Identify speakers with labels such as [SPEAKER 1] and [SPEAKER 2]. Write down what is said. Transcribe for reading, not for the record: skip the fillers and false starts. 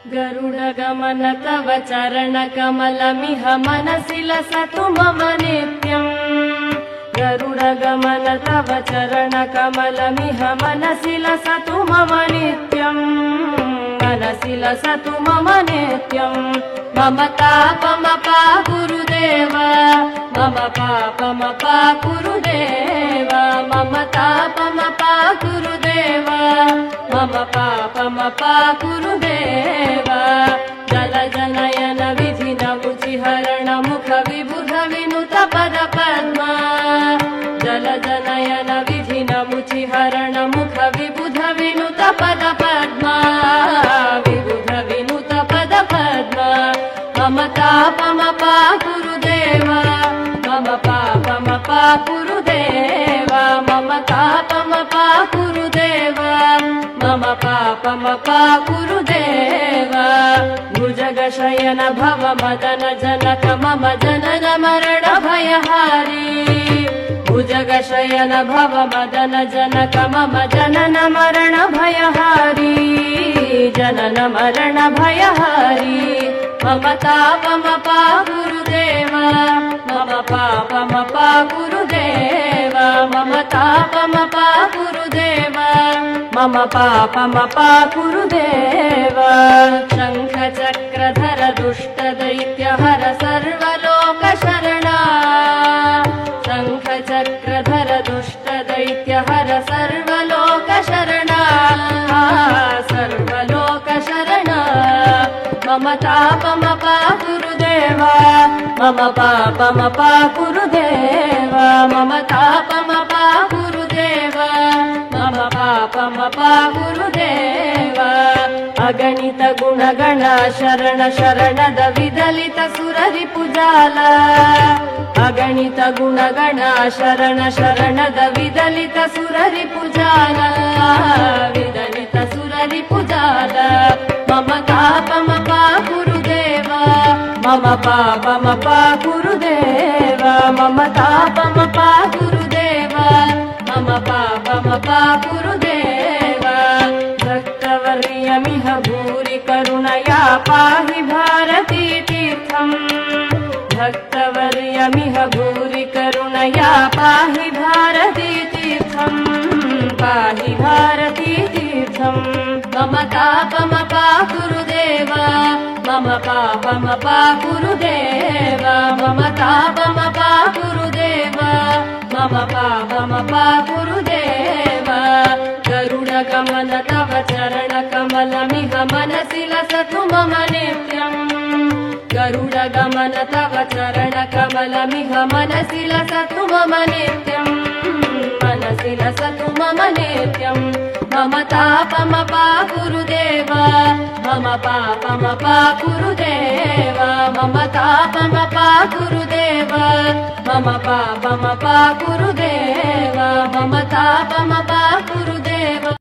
[SPEAKER 1] गरुडगमन तव चरणकमलमिह मनसि लसतु मम नित्यम्। गरुडगमन तव चरणकमलमिह मनसि लसतु मम नित्यम्। मनसि लसतु मम नित्यम्। मम तापमपा गुरुदेव, मम पापमपा गुरुदेव, मम तापमपा गुरुदेव, मम पापमपा गुरुदेव। जलजनयन विधिन मुचिहरण मुख विबुध विनुत पद पद्मा। जलजनयन विधिन मुचिहरण मुख विबुध विनुत पद पद्मा। विबुध विनुत पद पद्मा। मम तापमपा गुरुदेव, मम पापमपा गुरुदेव, मम तापमपा गुरुदेव, मम पापमपा गुरुदेव। भुजगशयन भव मदन जनक मम जनन मरण भयहारी। भुजगशयन भव मदन जनक मम जनन मरण भयहारी। जनन मरण भयहारी। मम तापमपा गुरुदेव, मम पापमपा गुरुदेव, मम तापमपा गुरुदेव, मम पापमपा गुरुदेव। शङ्ख चक्रधर दुष्ट दैत्यहर सर्वलोकशरणा। शङ्ख चक्रधर दुष्ट दैत्यहर सर्वलोकशरणा। सर्वलोकशरणा। मम तापमपा गुरुदेव, मम पापमपा गुरुदेव, मम तापमपा गुरुदेव, मम पापमपा गुरुदेव। अगणित गुणगण शरण शरणद विदलित सुररिपुजाल। अगणित गुणगण शरण शरणद विदलित सुररिपुजाल। विदलित सुररिपुजाल। मम तापमपा गुरुदेव, मम पापमपा गुरुदेव, मम तापमपा गुरुदेव, मम पापमपा गुरुदेव। भक्तवर्यमिह भूरि करुणया पाहि भारती तीर्थम्। भक्तवर्यमिह भूरि करुणया पाहि भारती तीर्थम्। पाहि भारती तीर्थम्। मम तापमपा गुरुदेव, मम पापमपा गुरुदेव, मम तापमपा गुरुदेव, मम पापमपा गुरुदेव। गरुडगमन तव चरणकमलमिह मनसि लसतु मम नित्यम्। गरुडगमन तव चरणकमलमिह मनसि लसतु मम नित्यम्। मनसि लसतु मम नित्यम्। मम तापमपा गुरुदेव, मम पापमपा गुरुदेव, मम तापमपा गुरुदेव, मम पापमपा गुरुदेव, मम तापमपा गुरुदेव।